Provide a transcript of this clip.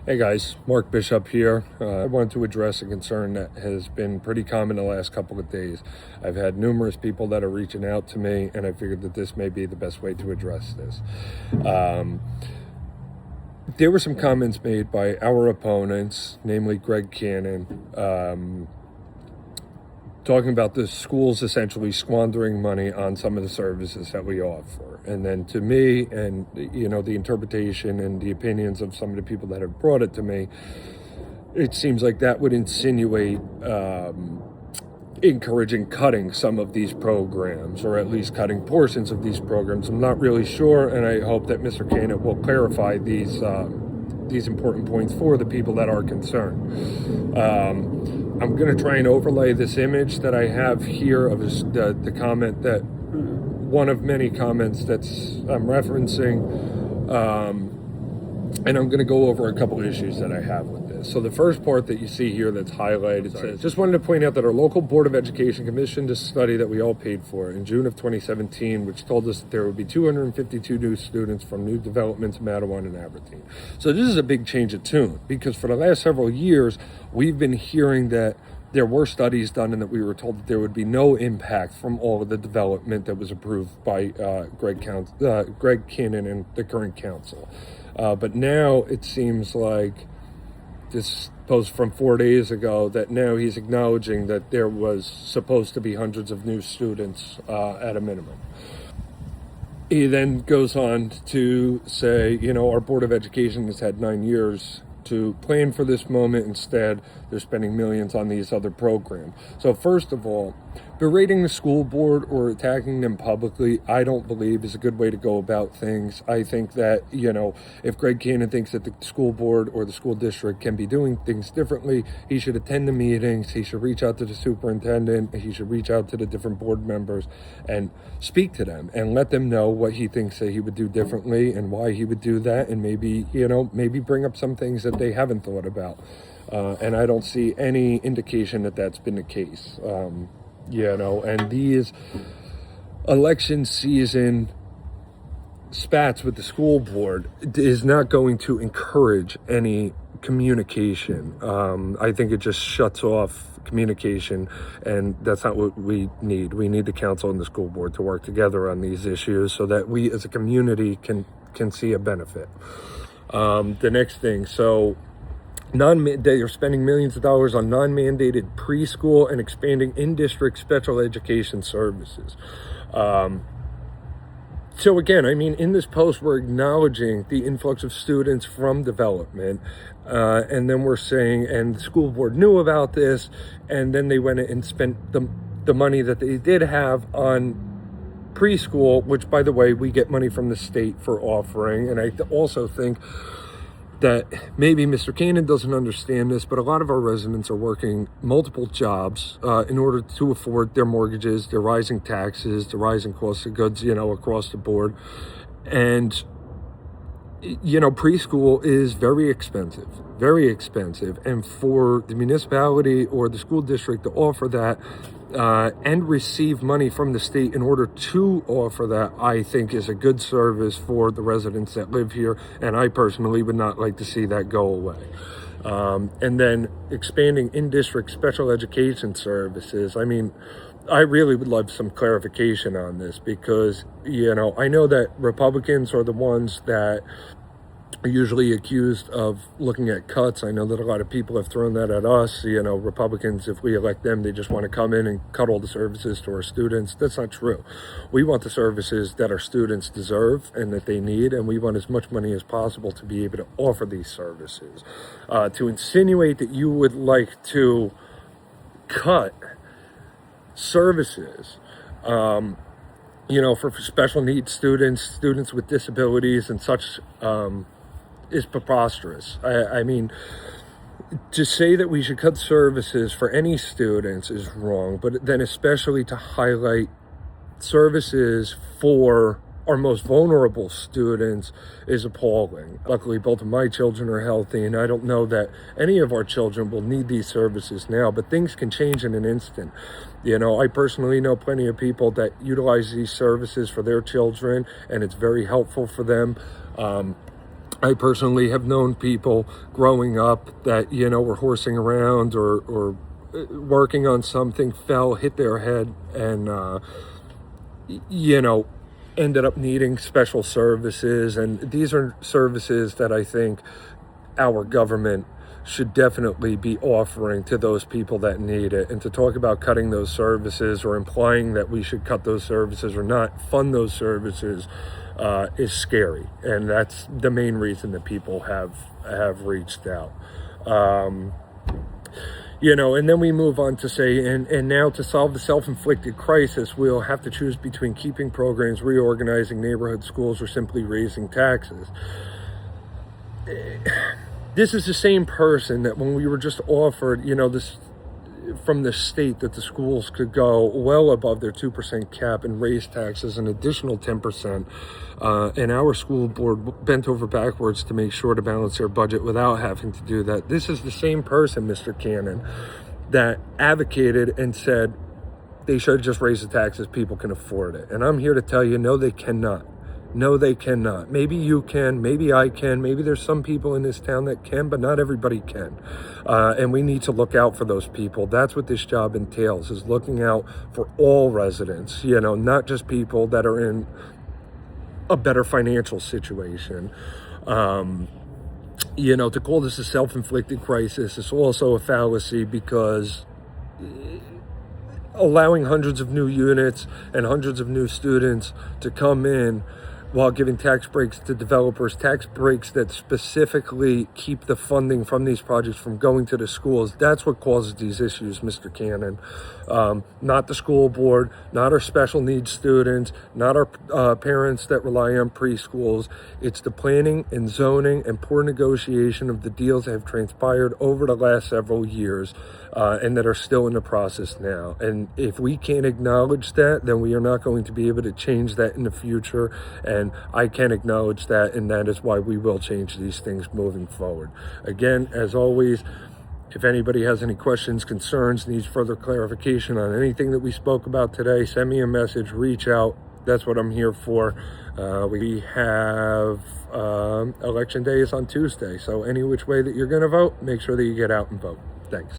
Hey guys, Mark Bishop here. I wanted to address a concern that has been pretty common the last couple of days. I've had numerous people that are reaching out to me, and I figured that this may be the best way to address this. There were some comments made by our opponents, namely Greg Cannon, talking about the schools essentially squandering money on some of the services that we offer. And then to me, and the interpretation and the opinions of some of the people that have brought it to me, it seems like that would insinuate encouraging cutting some of these programs, or at least cutting portions of these programs. I'm not really sure, and I hope that Mr. Cannon will clarify these important points for the people that are concerned. I'm going to try and overlay this image that I have here of the comment, that one of many comments that's I'm referencing, and I'm going to go over a couple of issues that I have with this. So the first part that you see here that's highlighted says, just wanted to point out that our local Board of Education commissioned a study that we all paid for in June of 2017, which told us that there would be 252 new students from new developments in Matawan and Aberdeen. So this is a big change of tune, because for the last several years, we've been hearing that there were studies done and that we were told that there would be no impact from all of the development that was approved by Greg Cannon and the current council. But now it seems like this post from 4 days ago that now he's acknowledging that there was supposed to be hundreds of new students at a minimum. He then goes on to say, our Board of Education has had 9 years to plan for this moment. Instead, they're spending millions on these other programs. So first of all, berating the school board or attacking them publicly, I don't believe is a good way to go about things. I think that, if Greg Cannon thinks that the school board or the school district can be doing things differently, he should attend the meetings, he should reach out to the superintendent, he should reach out to the different board members and speak to them and let them know what he thinks that he would do differently and why he would do that, and maybe bring up some things that they haven't thought about. And I don't see any indication that that's been the case. And these election season spats with the school board is not going to encourage any communication. I think it just shuts off communication, and that's not what we need. We need the council and the school board to work together on these issues so that we as a community can see a benefit. The next thing, so they are spending millions of dollars on non-mandated preschool and expanding in-district special education services. So again, in this post, we're acknowledging the influx of students from development, and then we're saying, and the school board knew about this, and then they went and spent the money that they did have on preschool, which, by the way, we get money from the state for offering. And I also think that maybe Mr. Cannon doesn't understand this, but a lot of our residents are working multiple jobs in order to afford their mortgages, their rising taxes, the rising cost of goods, across the board. And, preschool is very expensive. And for the municipality or the school district to offer that and receive money from the state in order to offer that, I think is a good service for the residents that live here. And I personally would not like to see that go away. And then expanding in-district special education services. I really would love some clarification on this, because, I know that Republicans are the ones that are usually accused of looking at cuts. I know that a lot of people have thrown that at us. Republicans, if we elect them, they just want to come in and cut all the services to our students. That's not true. We want the services that our students deserve and that they need, and we want as much money as possible to be able to offer these services. To insinuate that you would like to cut services, for special needs students with disabilities and such, is preposterous. To say that we should cut services for any students is wrong, but then especially to highlight services for our most vulnerable students is appalling. Luckily, both of my children are healthy, and I don't know that any of our children will need these services now, but things can change in an instant. I personally know plenty of people that utilize these services for their children, and it's very helpful for them. I personally have known people growing up that, were horsing around or working on something, fell, hit their head, and, ended up needing special services. And these are services that I think our government should definitely be offering to those people that need it. And to talk about cutting those services or implying that we should cut those services or not fund those services is scary. And that's the main reason that people have reached out. And then we move on to say, and now to solve the self-inflicted crisis, we'll have to choose between keeping programs, reorganizing neighborhood schools, or simply raising taxes. This is the same person that when we were just offered, this from the state that the schools could go well above their 2% cap and raise taxes an additional 10%. And our school board bent over backwards to make sure to balance their budget without having to do that. This is the same person, Mr. Cannon, that advocated and said they should just raise the taxes, people can afford it. And I'm here to tell you, no, they cannot. No, they cannot. Maybe you can, maybe I can, maybe there's some people in this town that can, but not everybody can. And we need to look out for those people. That's what this job entails, is looking out for all residents, not just people that are in a better financial situation. To call this a self-inflicted crisis is also a fallacy, because allowing hundreds of new units and hundreds of new students to come in while giving tax breaks to developers, tax breaks that specifically keep the funding from these projects from going to the schools. That's what causes these issues, Mr. Cannon. Not the school board, not our special needs students, not our parents that rely on preschools. It's the planning and zoning and poor negotiation of the deals that have transpired over the last several years and that are still in the process now. And if we can't acknowledge that, then we are not going to be able to change that in the future. And I can acknowledge that, and that is why we will change these things moving forward. Again, as always, if anybody has any questions, concerns, needs further clarification on anything that we spoke about today, send me a message, reach out. That's what I'm here for. We have election day is on Tuesday, so any which way that you're going to vote, make sure that you get out and vote. Thanks.